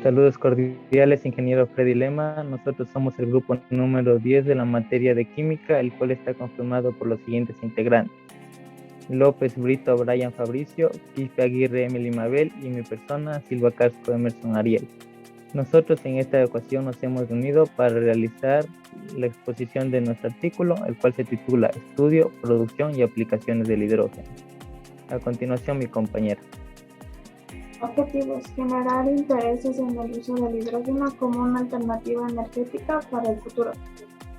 Saludos cordiales, ingeniero Freddy Lema. Nosotros somos el grupo número 10 de la materia de química, el cual está conformado por los siguientes integrantes: López Brito Brian Fabricio, Quispe Aguirre Emily Mabel y mi persona Silva Casco Emerson Ariel. Nosotros en esta ocasión nos hemos unido para realizar la exposición de nuestro artículo, el cual se titula Estudio, Producción y Aplicaciones del Hidrógeno. A continuación, mi compañera. Objetivos: generar intereses en el uso del hidrógeno como una alternativa energética para el futuro.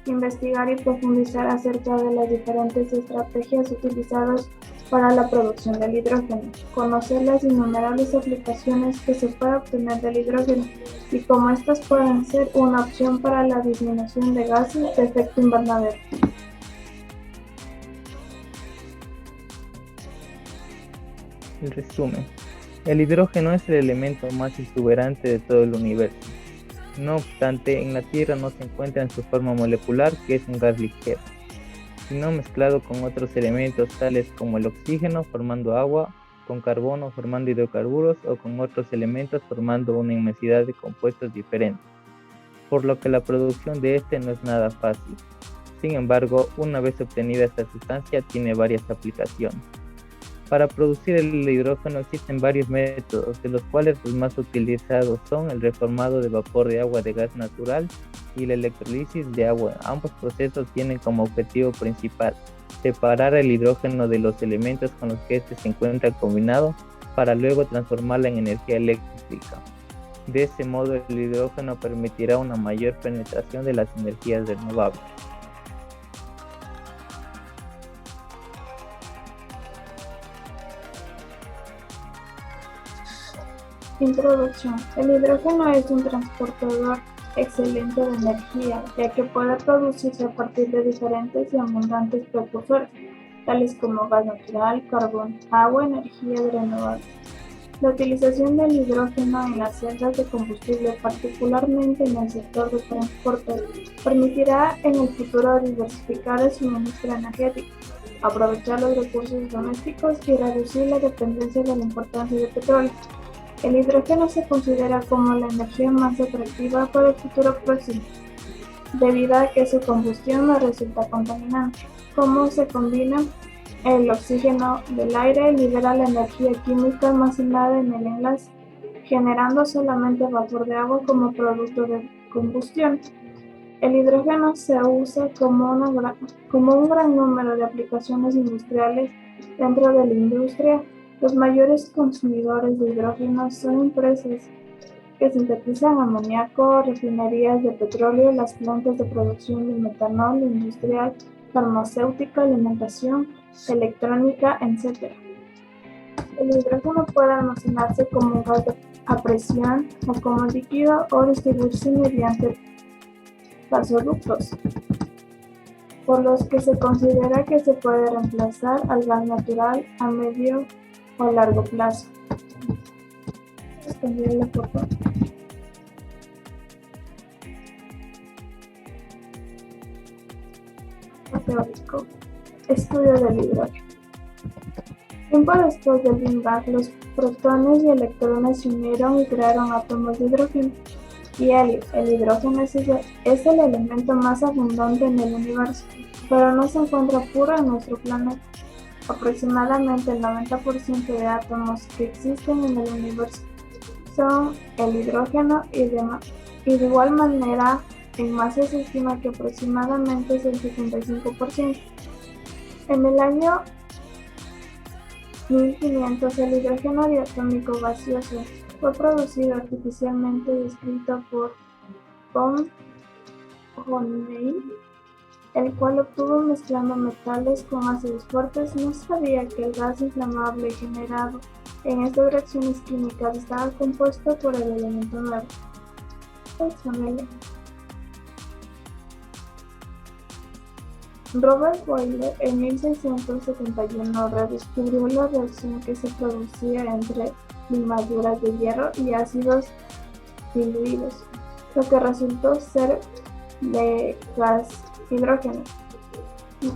Investigar y profundizar acerca de las diferentes estrategias utilizadas para la producción del hidrógeno. Conocer las innumerables aplicaciones que se puede obtener del hidrógeno y cómo estas pueden ser una opción para la disminución de gases de efecto invernadero. El resumen. El hidrógeno es el elemento más exuberante de todo el universo. No obstante, en la Tierra no se encuentra en su forma molecular, que es un gas ligero, sino mezclado con otros elementos tales como el oxígeno formando agua, con carbono formando hidrocarburos o con otros elementos formando una inmensidad de compuestos diferentes, por lo que la producción de este no es nada fácil. Sin embargo, una vez obtenida esta sustancia tiene varias aplicaciones. Para producir el hidrógeno existen varios métodos, de los cuales los más utilizados son el reformado de vapor de agua de gas natural y la electrolisis de agua. Ambos procesos tienen como objetivo principal separar el hidrógeno de los elementos con los que éste se encuentra combinado para luego transformarla en energía eléctrica. De ese modo, el hidrógeno permitirá una mayor penetración de las energías renovables. Introducción. El hidrógeno es un transportador excelente de energía, ya que puede producirse a partir de diferentes y abundantes precursores, tales como gas natural, carbón, agua, energía renovable. La utilización del hidrógeno en las celdas de combustible, particularmente en el sector de transporte, permitirá en el futuro diversificar el suministro energético, aprovechar los recursos domésticos y reducir la dependencia de la importación de petróleo. El hidrógeno se considera como la energía más atractiva para el futuro próximo, debido a que su combustión no resulta contaminante. Como se combina el oxígeno del aire, libera la energía química almacenada en el enlace, generando solamente vapor de agua como producto de combustión. El hidrógeno se usa como un gran número de aplicaciones industriales dentro de la industria. Los mayores consumidores de hidrógeno son empresas que sintetizan amoníaco, refinerías de petróleo, las plantas de producción de metanol industrial, farmacéutica, alimentación, electrónica, etc. El hidrógeno puede almacenarse como gas a presión o como líquido o distribuirse mediante gasoductos, por los que se considera que se puede reemplazar al gas natural a medio o largo plazo. Cambiar la foto. Teórico. Estudio del hidrógeno. Tiempo después del Big Bang, los protones y electrones se unieron y crearon átomos de hidrógeno y helio. El hidrógeno es el elemento más abundante en el universo, pero no se encuentra puro en nuestro planeta. Aproximadamente el 90% de átomos que existen en el universo son el hidrógeno y de igual manera en masa se estima que aproximadamente es el 75%. En el año 1500 el hidrógeno diatómico gaseoso fue producido artificialmente y descrito por von Neumann, el cual obtuvo mezclando metales con ácidos fuertes. No sabía que el gas inflamable generado en estas reacciones químicas estaba compuesto por el elemento nuevo. Robert Boyle en 1671 redescubrió la reacción que se producía entre limaduras de hierro y ácidos diluidos, lo que resultó ser de gas hidrógeno.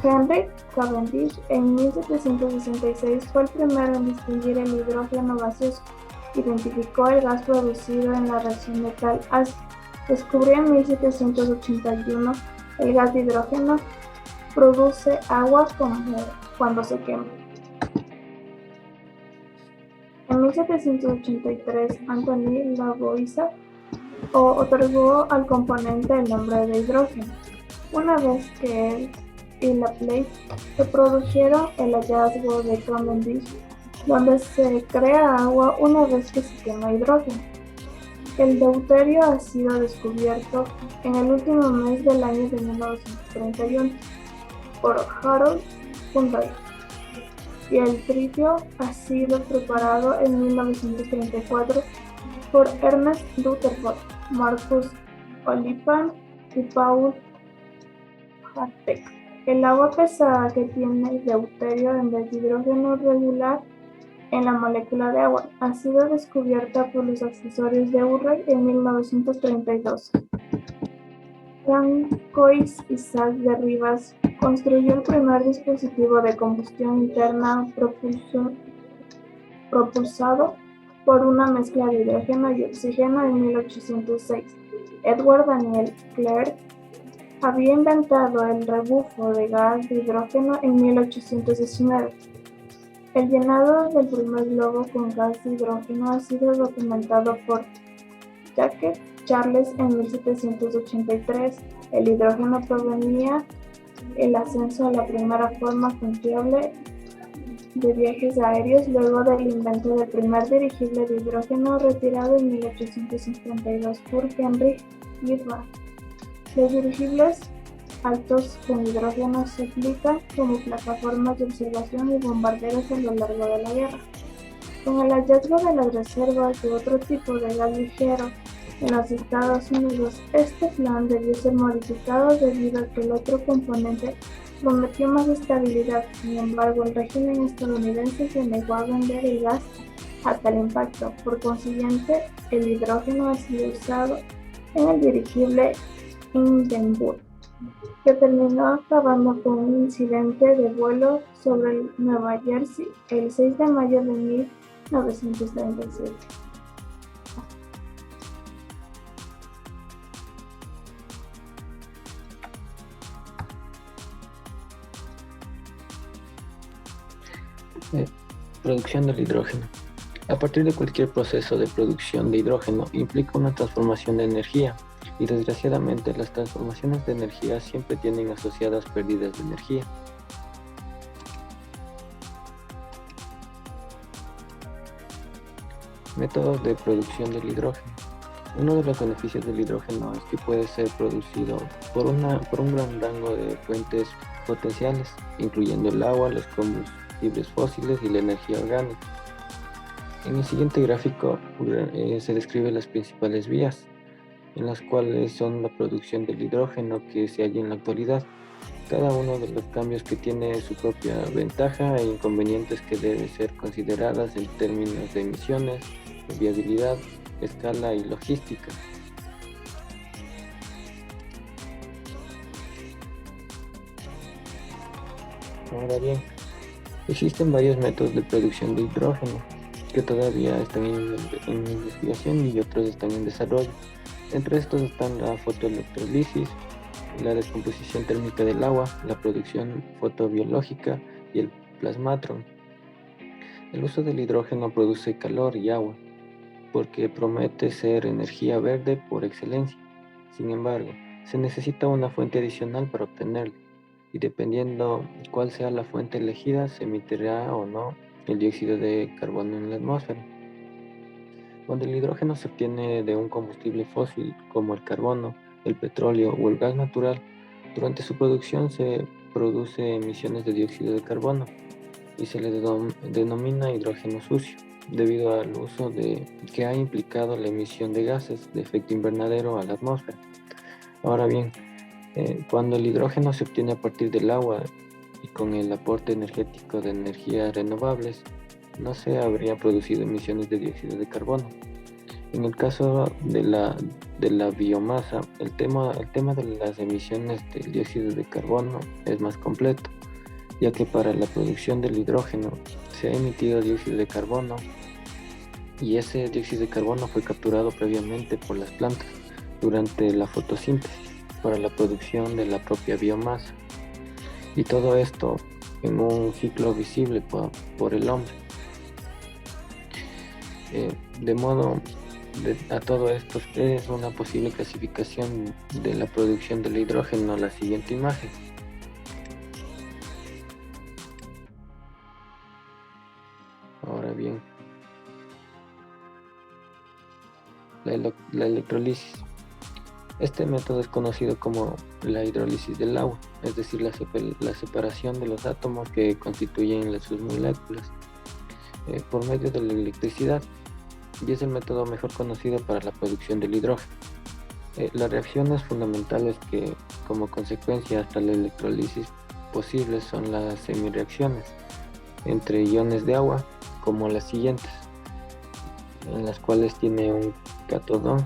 Henry Cavendish en 1766 fue el primero en distinguir el hidrógeno gaseoso identificó el gas producido en la reacción de tal ácido. Descubrió en 1781 el gas de hidrógeno produce agua cuando se quema. En 1783, Anthony Lavoisier otorgó al componente el nombre de hidrógeno, una vez que él y Laplace reprodujeron el hallazgo de Cavendish, donde se crea agua una vez que se quema hidrógeno. El deuterio ha sido descubierto en el último mes del año de 1931 por Harold Urey, y el tritio ha sido preparado en 1934 por Ernest Rutherford, Marcus Oliphant y Paul Hartwig. El agua pesada que tiene deuterio en vez de hidrógeno regular en la molécula de agua ha sido descubierta por los asesores de Urey en 1932. Francois Isaac de Rivas construyó el primer dispositivo de combustión interna propulsado por una mezcla de hidrógeno y oxígeno en 1806. Edward Daniel Clerc había inventado el rebufo de gas de hidrógeno en 1819. El llenado del primer globo con gas de hidrógeno ha sido documentado por Jacques Charles en 1783. El hidrógeno provenía el ascenso a la primera forma confiable de viajes aéreos luego del invento del primer dirigible de hidrógeno retirado en 1852 por Henry Whitman. Los dirigibles altos con hidrógeno se aplican como plataformas de observación y bombarderos a lo largo de la guerra. Con el hallazgo de las reservas de otro tipo de gas ligero en los Estados Unidos, este plan debió ser modificado debido a que el otro componente prometió más estabilidad. Sin embargo, el régimen estadounidense se negó a vender el gas a tal impacto. Por consiguiente, el hidrógeno ha sido usado en el dirigible Hindenburg, que terminó acabando con un incidente de vuelo sobre Nueva Jersey el 6 de mayo de 1937. Producción del hidrógeno. A partir de cualquier proceso de producción de hidrógeno implica una transformación de energía, y desgraciadamente las transformaciones de energía siempre tienen asociadas pérdidas de energía. Métodos de producción del hidrógeno. Uno de los beneficios del hidrógeno es que puede ser producido por un gran rango de fuentes potenciales, incluyendo el agua, los combustibles fósiles y la energía orgánica. En el siguiente gráfico se describen las principales vías, en las cuales son la producción del hidrógeno que se halla en la actualidad. Cada uno de los cambios que tiene su propia ventaja e inconvenientes que deben ser consideradas en términos de emisiones, viabilidad, escala y logística. Ahora bien, existen varios métodos de producción de hidrógeno que todavía están en investigación y otros están en desarrollo. Entre estos están la fotoelectrolisis, la descomposición térmica del agua, la producción fotobiológica y el plasmatron. El uso del hidrógeno produce calor y agua, porque promete ser energía verde por excelencia. Sin embargo, se necesita una fuente adicional para obtenerlo, y dependiendo cuál sea la fuente elegida, se emitirá o no el dióxido de carbono en la atmósfera. Cuando el hidrógeno se obtiene de un combustible fósil como el carbono, el petróleo o el gas natural, durante su producción se produce emisiones de dióxido de carbono y se le denomina hidrógeno sucio, debido al uso que ha implicado la emisión de gases de efecto invernadero a la atmósfera. Ahora bien, cuando el hidrógeno se obtiene a partir del agua y con el aporte energético de energías renovables, no se habrían producido emisiones de dióxido de carbono. En el caso de la biomasa, el tema de las emisiones del dióxido de carbono es más completo, ya que para la producción del hidrógeno se ha emitido dióxido de carbono y ese dióxido de carbono fue capturado previamente por las plantas durante la fotosíntesis para la producción de la propia biomasa, y todo esto en un ciclo visible por el hombre. De modo a todo esto es una posible clasificación de la producción del hidrógeno la siguiente imagen. Ahora bien, la electrolisis. Este método es conocido como la hidrólisis del agua, es decir, la separación de los átomos que constituyen sus moléculas por medio de la electricidad, y es el método mejor conocido para la producción del hidrógeno. Las reacciones fundamentales que como consecuencia hasta la electrolisis posibles son las semireacciones entre iones de agua, como las siguientes, en las cuales tiene un cátodo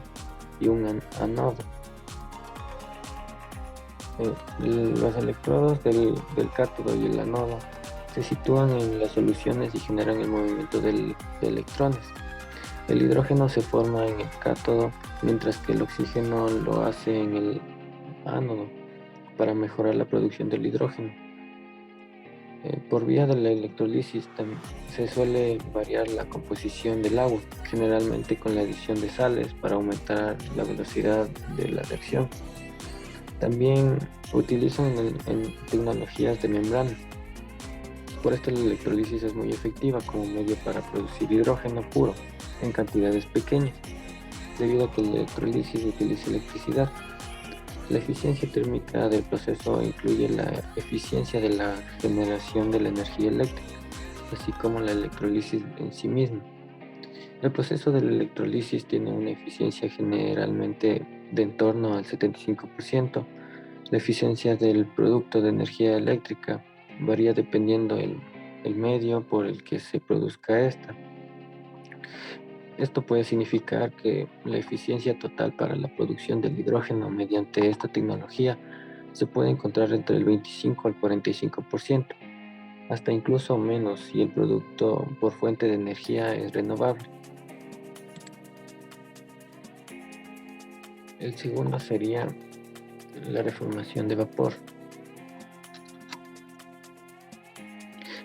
y un ánodo. Los electrodos del cátodo y el ánodo se sitúan en las soluciones y generan el movimiento de electrones. El hidrógeno se forma en el cátodo, mientras que el oxígeno lo hace en el ánodo para mejorar la producción del hidrógeno. Por vía de la electrolisis se suele variar la composición del agua, generalmente con la adición de sales para aumentar la velocidad de la reacción. También utilizan en tecnologías de membrana. Por esto la electrolisis es muy efectiva como medio para producir hidrógeno puro en cantidades pequeñas, debido a que la electrolisis utiliza electricidad. La eficiencia térmica del proceso incluye la eficiencia de la generación de la energía eléctrica, así como la electrolisis en sí misma. El proceso de la electrolisis tiene una eficiencia generalmente de en torno al 75%. La eficiencia del producto de energía eléctrica varía dependiendo el medio por el que se produzca esta. Esto puede significar que la eficiencia total para la producción del hidrógeno mediante esta tecnología se puede encontrar entre el 25 al 45%, hasta incluso menos si el producto por fuente de energía es renovable. El segundo sería la reformación de vapor.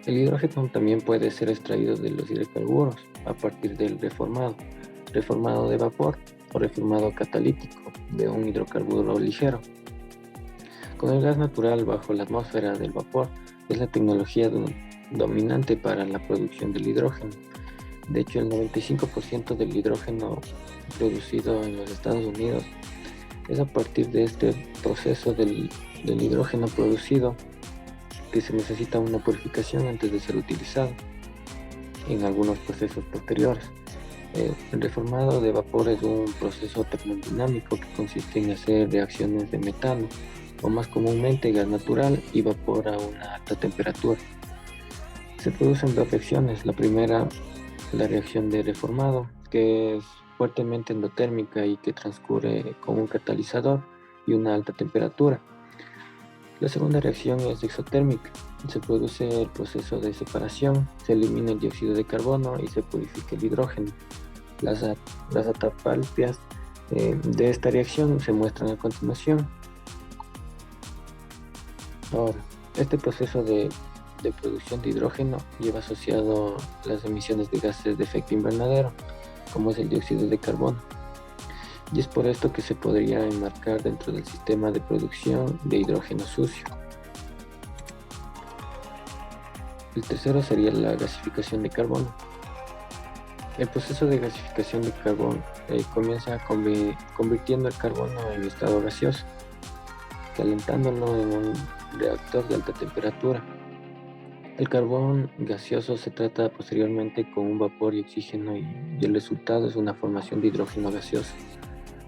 El hidrógeno también puede ser extraído de los hidrocarburos a partir del reformado de vapor o reformado catalítico de un hidrocarburo ligero. Con el gas natural bajo la atmósfera del vapor es la tecnología dominante para la producción del hidrógeno. De hecho, el 95% del hidrógeno producido en los Estados Unidos es a partir de este proceso del hidrógeno producido, que se necesita una purificación antes de ser utilizado en algunos procesos posteriores. El reformado de vapor es un proceso termodinámico que consiste en hacer reacciones de metano, o más comúnmente gas natural y vapor a una alta temperatura. Se producen dos reacciones. La primera, la reacción de reformado, que es fuertemente endotérmica y que transcurre con un catalizador y una alta temperatura. La segunda reacción es exotérmica. Se produce el proceso de separación, se elimina el dióxido de carbono y se purifica el hidrógeno. Las etapalpias de esta reacción se muestran a continuación. Ahora, este proceso de producción de hidrógeno lleva asociado las emisiones de gases de efecto invernadero, como es el dióxido de carbono. Y es por esto que se podría enmarcar dentro del sistema de producción de hidrógeno sucio. El tercero sería la gasificación de carbono. El proceso de gasificación de carbón comienza convirtiendo el carbono en estado gaseoso, calentándolo en un reactor de alta temperatura. El carbón gaseoso se trata posteriormente con un vapor y oxígeno y el resultado es una formación de hidrógeno gaseoso,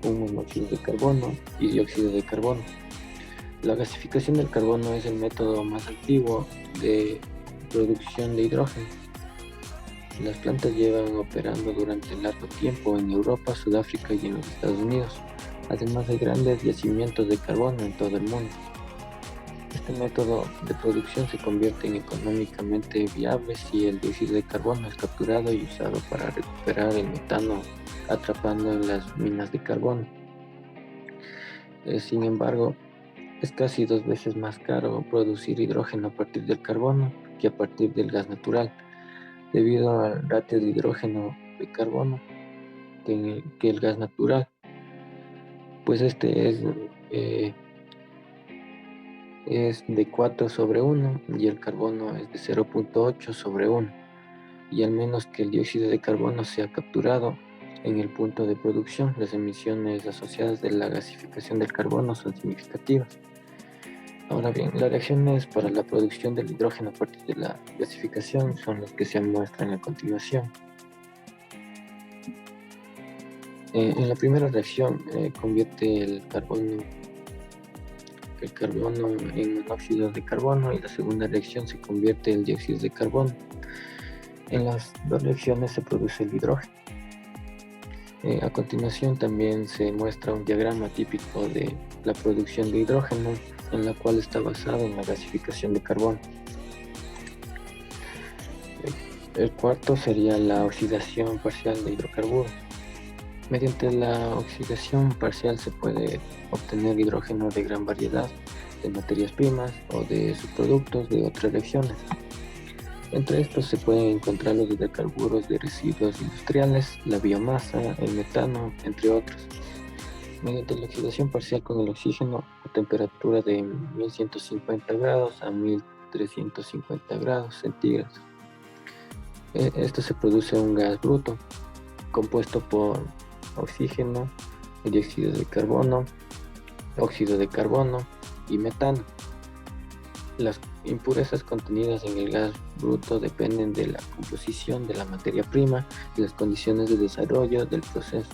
un monóxido de carbono y dióxido de carbono. La gasificación del carbono es el método más antiguo de producción de hidrógeno. Las plantas llevan operando durante largo tiempo en Europa, Sudáfrica y en los Estados Unidos. Además hay grandes yacimientos de carbono en todo el mundo. Este método de producción se convierte en económicamente viable si el dióxido de carbono es capturado y usado para recuperar el metano atrapando en las minas de carbono. Sin embargo, es casi 2 veces más caro producir hidrógeno a partir del carbono que a partir del gas natural, debido al ratio de hidrógeno de carbono que el gas natural, pues este es de 4/1 y el carbono es de 0,8/1, y al menos que el dióxido de carbono sea capturado en el punto de producción, las emisiones asociadas de la gasificación del carbono son significativas. Ahora bien, las reacciones para la producción del hidrógeno a partir de la gasificación son las que se muestran a continuación. En la primera reacción convierte el carbono en monóxido de carbono, y la segunda reacción se convierte el dióxido de carbono. En las dos reacciones se produce el hidrógeno. A continuación también se muestra un diagrama típico de la producción de hidrógeno, en la cual está basado en la gasificación de carbono. El cuarto sería la oxidación parcial de hidrocarburos. Mediante la oxidación parcial se puede obtener hidrógeno de gran variedad de materias primas o de subproductos de otras reacciones. Entre estos se pueden encontrar los hidrocarburos de residuos industriales, la biomasa, el metano, entre otros. Mediante la oxidación parcial con el oxígeno a temperatura de 1150 grados a 1350 grados centígrados, esto se produce un gas bruto compuesto por oxígeno, dióxido de carbono, óxido de carbono y metano. Las impurezas contenidas en el gas bruto dependen de la composición de la materia prima y las condiciones de desarrollo del proceso,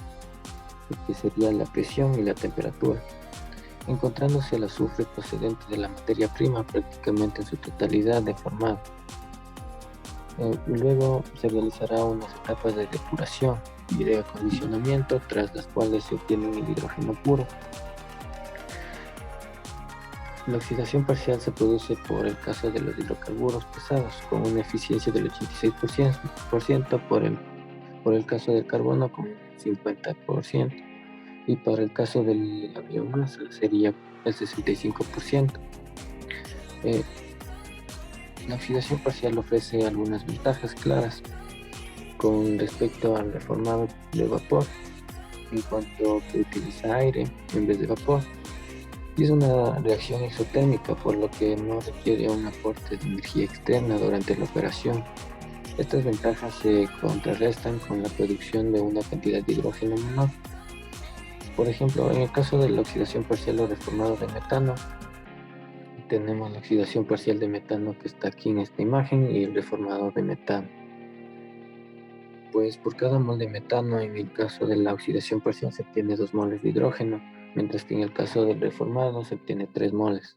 que sería la presión y la temperatura, encontrándose el azufre procedente de la materia prima prácticamente en su totalidad deformado. Luego se realizará unas etapas de depuración y de acondicionamiento, tras las cuales se obtiene el hidrógeno puro. La oxidación parcial se produce por el caso de los hidrocarburos pesados, con una eficiencia del 86%, por el caso del carbono con 50%, y para el caso de la biomasa sería el 65%. La oxidación parcial ofrece algunas ventajas claras con respecto al reformado de vapor, en cuanto que utiliza aire en vez de vapor, y es una reacción exotérmica, por lo que no requiere un aporte de energía externa durante la operación. Estas ventajas se contrarrestan con la producción de una cantidad de hidrógeno menor. Por ejemplo, en el caso de la oxidación parcial o reformado de metano, tenemos la oxidación parcial de metano que está aquí en esta imagen y el reformado de metano. Pues por cada mol de metano, en el caso de la oxidación parcial se obtiene 2 moles de hidrógeno, mientras que en el caso del reformado se obtiene 3 moles.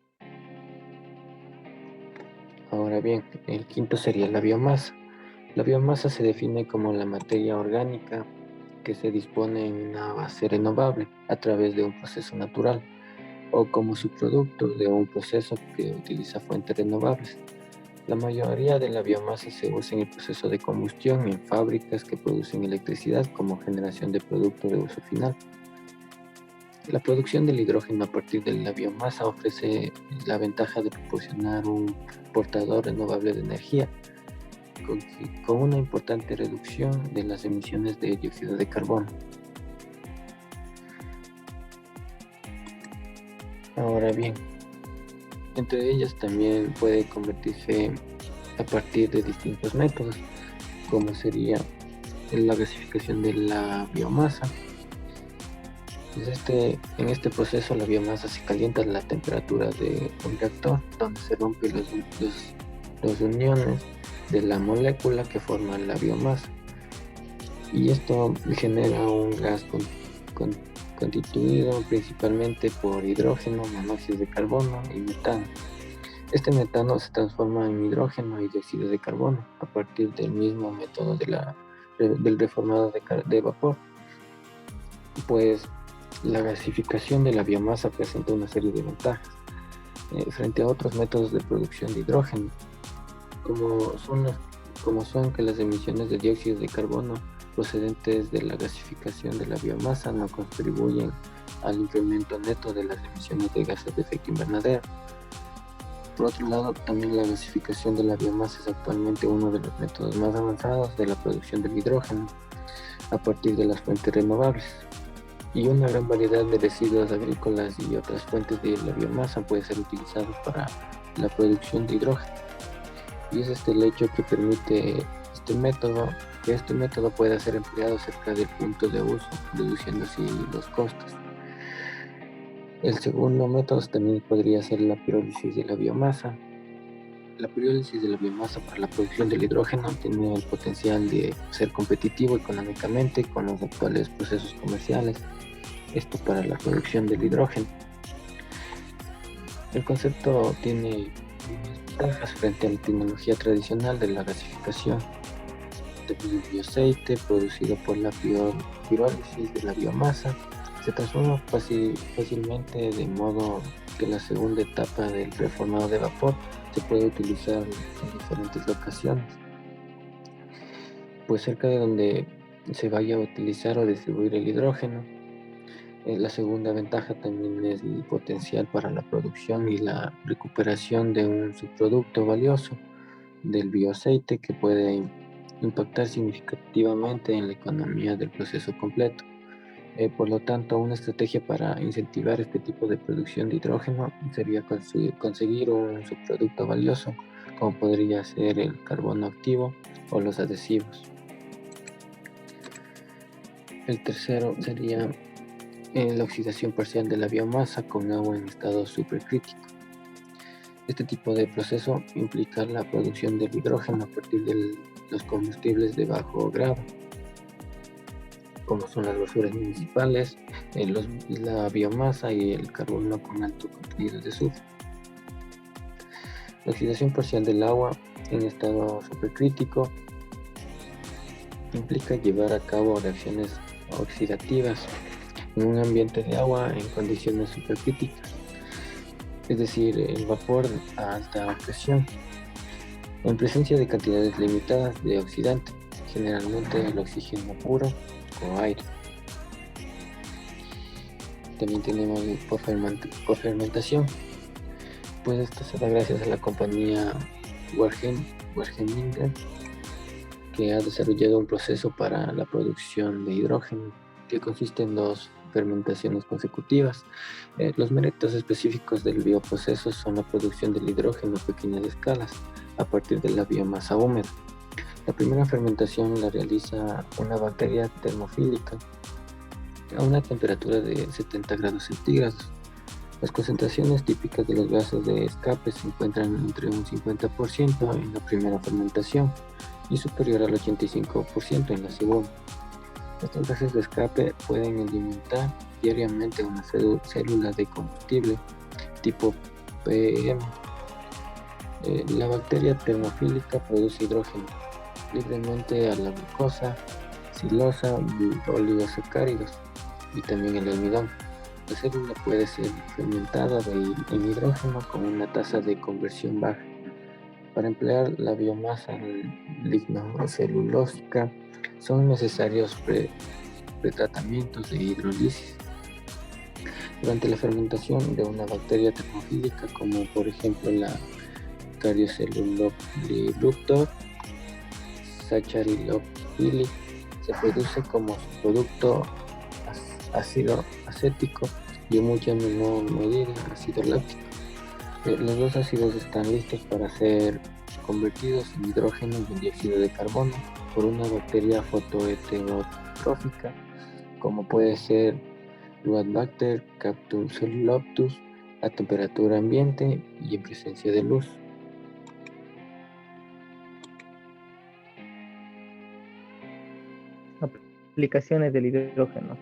Ahora bien, el quinto sería la biomasa. La biomasa se define como la materia orgánica que se dispone en una base renovable a través de un proceso natural, o como subproducto de un proceso que utiliza fuentes renovables. La mayoría de la biomasa se usa en el proceso de combustión en fábricas que producen electricidad como generación de productos de uso final. La producción del hidrógeno a partir de la biomasa ofrece la ventaja de proporcionar un portador renovable de energía, con una importante reducción de las emisiones de dióxido de carbono. Ahora bien, entre ellas también puede convertirse a partir de distintos métodos, como sería la gasificación de la biomasa. Pues en este proceso la biomasa se calienta a la temperatura de un reactor, donde se rompen las uniones de la molécula que forma la biomasa, y esto genera un gas constituido principalmente por hidrógeno, monóxido de carbono y metano. Este metano se transforma en hidrógeno y dióxido de carbono a partir del mismo método del reformado de vapor. Pues la gasificación de la biomasa presenta una serie de ventajas. frente a otros métodos de producción de hidrógeno, como son que las emisiones de dióxido de carbono procedentes de la gasificación de la biomasa no contribuyen al incremento neto de las emisiones de gases de efecto invernadero. Por otro lado, también la gasificación de la biomasa es actualmente uno de los métodos más avanzados de la producción del hidrógeno a partir de las fuentes renovables. Y una gran variedad de residuos agrícolas y otras fuentes de la biomasa puede ser utilizados para la producción de hidrógeno. Y es este el hecho que permite que este método pueda ser empleado cerca del punto de uso, reduciendo así los costos. El segundo método también podría ser la pirólisis de la biomasa. La pirólisis de la biomasa para la producción del hidrógeno tiene el potencial de ser competitivo económicamente con los actuales procesos comerciales. Esto para la producción del hidrógeno. El concepto tiene ventajas frente a la tecnología tradicional de la gasificación del bioaceite producido por la pirólisis de la biomasa. Se transforma fácilmente, de modo que la segunda etapa del reformado de vapor se puede utilizar en diferentes locaciones, pues cerca de donde se vaya a utilizar o distribuir el hidrógeno. La segunda ventaja también es el potencial para la producción y la recuperación de un subproducto valioso del bioaceite que puede impactar significativamente en la economía del proceso completo. Por lo tanto, una estrategia para incentivar este tipo de producción de hidrógeno sería conseguir un subproducto valioso, como podría ser el carbono activo o los adhesivos. El tercero sería la oxidación parcial de la biomasa con agua en estado supercrítico. Este tipo de proceso implica la producción del hidrógeno a partir de los combustibles de bajo grado, como son las basuras municipales, la biomasa y el carbono con alto contenido de azufre. La oxidación parcial del agua en estado supercrítico implica llevar a cabo reacciones oxidativas en un ambiente de agua en condiciones supercríticas, es decir, el vapor a alta presión, en presencia de cantidades limitadas de oxidante, generalmente el oxígeno puro o aire. También tenemos cofermentación, pues esto se da gracias a la compañía Warnemünde, que ha desarrollado un proceso para la producción de hidrógeno que consiste en 2 fermentaciones consecutivas. Los méritos específicos del bioproceso son la producción del hidrógeno a pequeñas escalas a partir de la biomasa húmeda. La primera fermentación la realiza una bacteria termofílica a una temperatura de 70 grados centígrados. Las concentraciones típicas de los gases de escape se encuentran entre un 50% en la primera fermentación y superior al 85% en la segunda. Estos gases de escape pueden alimentar diariamente una célula de combustible tipo PEM. La bacteria termofílica produce hidrógeno libremente a la glucosa, silosa y oligosacáridos, y también el almidón. La célula puede ser fermentada en hidrógeno con una tasa de conversión baja. Para emplear la biomasa lignocelulósica son necesarios pretratamientos de hidrólisis. Durante la fermentación de una bacteria termofílica, como por ejemplo la Cariocellulobacter Saccharomyces, se produce como producto ácido acético y en mucha menor medida ácido láctico. Los dos ácidos están listos para ser convertidos en hidrógeno y en dióxido de carbono por una bacteria fotoheterotrófica, como puede ser Luadbacter Camptocelluloptus, a temperatura ambiente y en presencia de luz. Aplicaciones del hidrógeno.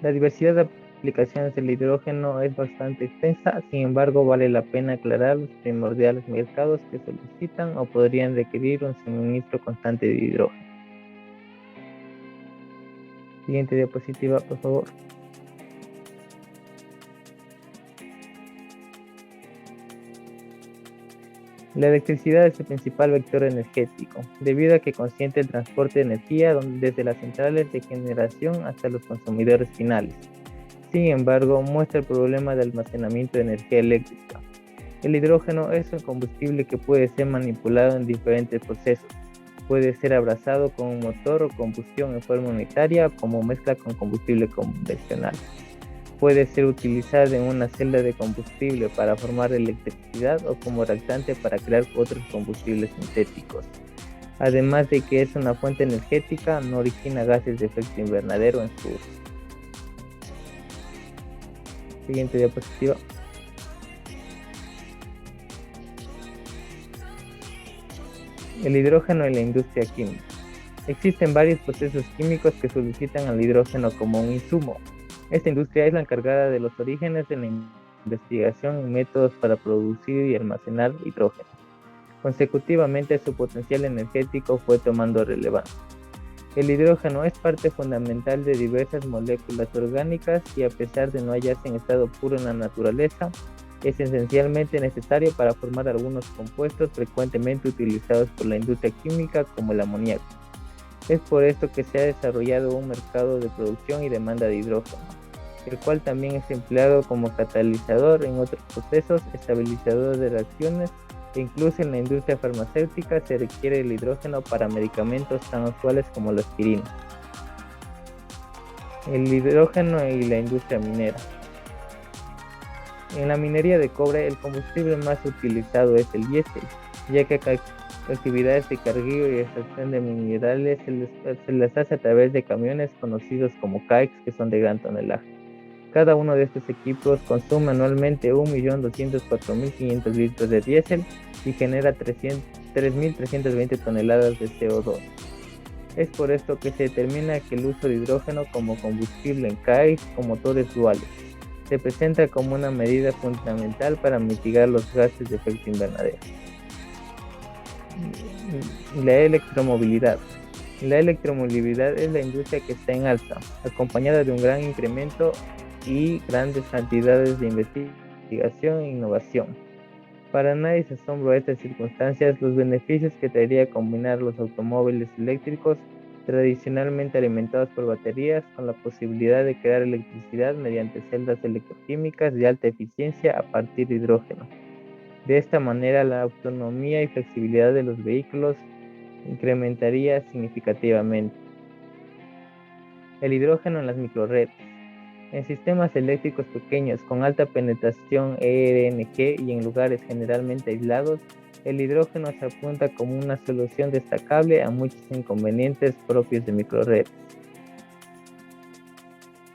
La diversidad de aplicaciones del hidrógeno es bastante extensa, sin embargo vale la pena aclarar los primordiales mercados que solicitan o podrían requerir un suministro constante de hidrógeno. Siguiente diapositiva, por favor. La electricidad es el principal vector energético, debido a que consiente el transporte de energía desde las centrales de generación hasta los consumidores finales. Sin embargo, muestra el problema de almacenamiento de energía eléctrica. El hidrógeno es un combustible que puede ser manipulado en diferentes procesos. Puede ser abrazado con un motor o combustión en forma unitaria como mezcla con combustible convencional. Puede ser utilizado en una celda de combustible para formar electricidad o como reactante para crear otros combustibles sintéticos. Además de que es una fuente energética, no origina gases de efecto invernadero en su uso. Siguiente diapositiva. El hidrógeno en la industria química. Existen varios procesos químicos que solicitan al hidrógeno como un insumo. Esta industria es la encargada de los orígenes de la investigación en métodos para producir y almacenar hidrógeno. Consecutivamente, su potencial energético fue tomando relevancia. El hidrógeno es parte fundamental de diversas moléculas orgánicas y a pesar de no hallarse en estado puro en la naturaleza, es esencialmente necesario para formar algunos compuestos frecuentemente utilizados por la industria química como el amoníaco. Es por esto que se ha desarrollado un mercado de producción y demanda de hidrógeno, el cual también es empleado como catalizador en otros procesos, estabilizador de reacciones e incluso en la industria farmacéutica se requiere el hidrógeno para medicamentos tan usuales como la aspirina. El hidrógeno y la industria minera. En la minería de cobre, el combustible más utilizado es el diésel, ya que actividades de cargueo y extracción de minerales se las hace a través de camiones conocidos como CAEX, que son de gran tonelaje. Cada uno de estos equipos consume anualmente 1.204.500 litros de diésel y genera 3.320 toneladas de CO2. Es por esto que se determina que el uso de hidrógeno como combustible en CAEX con motores duales se presenta como una medida fundamental para mitigar los gases de efecto invernadero. La electromovilidad. La electromovilidad es la industria que está en alza, acompañada de un gran incremento y grandes cantidades de investigación e innovación. Para nadie es asombro a estas circunstancias los beneficios que traería combinar los automóviles eléctricos tradicionalmente alimentados por baterías con la posibilidad de crear electricidad mediante celdas electroquímicas de alta eficiencia a partir de hidrógeno. De esta manera, la autonomía y flexibilidad de los vehículos incrementaría significativamente. El hidrógeno en las microredes. En sistemas eléctricos pequeños con alta penetración ERNG y en lugares generalmente aislados, el hidrógeno se apunta como una solución destacable a muchos inconvenientes propios de microredes.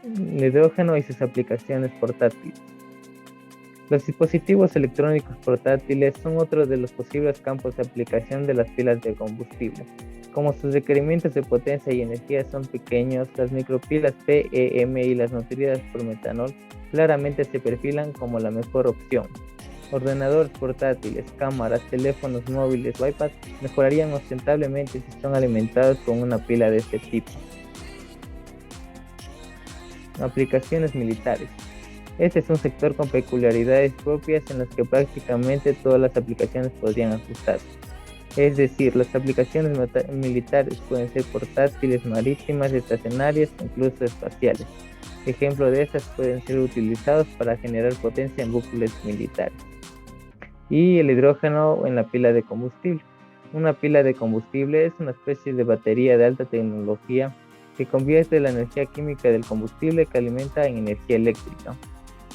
El hidrógeno y sus aplicaciones portátiles. Los dispositivos electrónicos portátiles son otro de los posibles campos de aplicación de las pilas de combustible. Como sus requerimientos de potencia y energía son pequeños, las micropilas PEM y las nutridas por metanol claramente se perfilan como la mejor opción. Ordenadores portátiles, cámaras, teléfonos móviles o iPads mejorarían ostentablemente si son alimentados con una pila de este tipo. Aplicaciones militares. Este es un sector con peculiaridades propias en las que prácticamente todas las aplicaciones podrían ajustarse. Es decir, las aplicaciones militares pueden ser portátiles, marítimas, estacionarias e incluso espaciales. Ejemplo de estas pueden ser utilizados para generar potencia en bucles militares. Y el hidrógeno en la pila de combustible. Una pila de combustible es una especie de batería de alta tecnología que convierte la energía química del combustible que alimenta en energía eléctrica.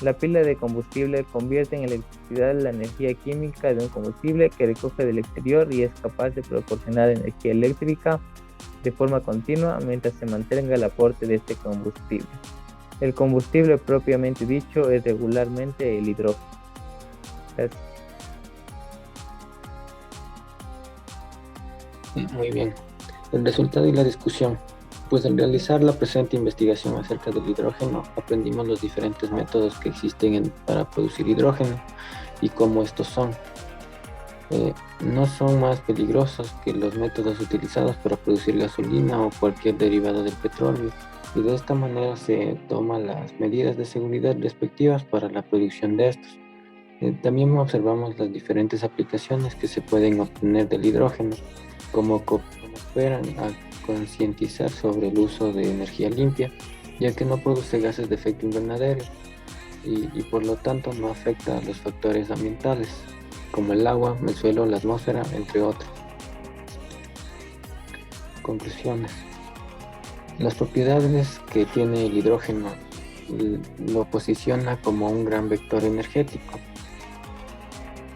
La pila de combustible convierte en electricidad la energía química de un combustible que recoge del exterior y es capaz de proporcionar energía eléctrica de forma continua mientras se mantenga el aporte de este combustible. El combustible propiamente dicho es regularmente el hidrógeno. Gracias. Muy bien. El resultado y la discusión. Pues al realizar la presente investigación acerca del hidrógeno, aprendimos los diferentes métodos que existen para producir hidrógeno y cómo estos son. No son más peligrosos que los métodos utilizados para producir gasolina o cualquier derivado del petróleo, y de esta manera se toman las medidas de seguridad respectivas para la producción de estos. También observamos las diferentes aplicaciones que se pueden obtener del hidrógeno, como cooperan a concientizar sobre el uso de energía limpia, ya que no produce gases de efecto invernadero y por lo tanto no afecta a los factores ambientales, como el agua, el suelo, la atmósfera, entre otros. Conclusiones. Las propiedades que tiene el hidrógeno lo posiciona como un gran vector energético,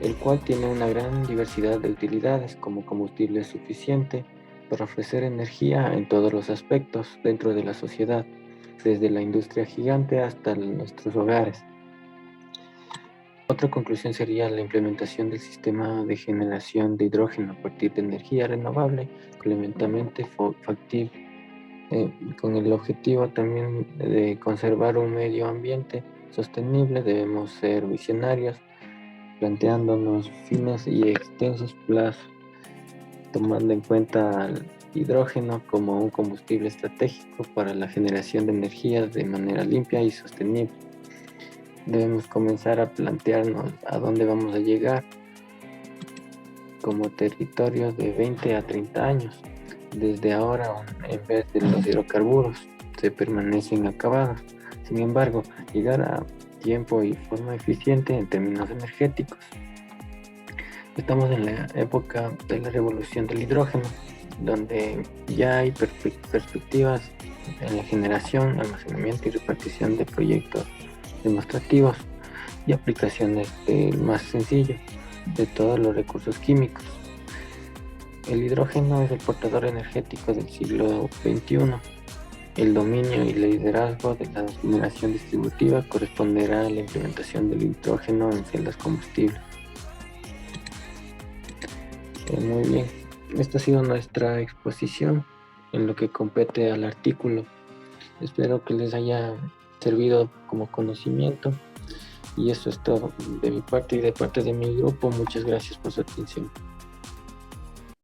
el cual tiene una gran diversidad de utilidades como combustible suficiente para ofrecer energía en todos los aspectos dentro de la sociedad, desde la industria gigante hasta nuestros hogares. Otra conclusión sería la implementación del sistema de generación de hidrógeno a partir de energía renovable, completamente factible, con el objetivo también de conservar un medio ambiente sostenible. Debemos ser visionarios, planteándonos fines y extensos plazos, tomando en cuenta al hidrógeno como un combustible estratégico para la generación de energía de manera limpia y sostenible. Debemos comenzar a plantearnos a dónde vamos a llegar como territorio de 20 a 30 años. Desde ahora, en vez de los hidrocarburos, se permanecen acabados. Sin embargo, llegar a tiempo y forma eficiente en términos energéticos. Estamos en la época de la revolución del hidrógeno, donde ya hay perspectivas en la generación, almacenamiento y repartición de proyectos demostrativos y aplicaciones del más sencillo de todos los recursos químicos. El hidrógeno es el portador energético del siglo XXI. El dominio y el liderazgo de la generación distributiva corresponderá a la implementación del hidrógeno en celdas combustibles. Muy bien, esta ha sido nuestra exposición en lo que compete al artículo. Espero que les haya servido como conocimiento y eso es todo de mi parte y de parte de mi grupo. Muchas gracias por su atención.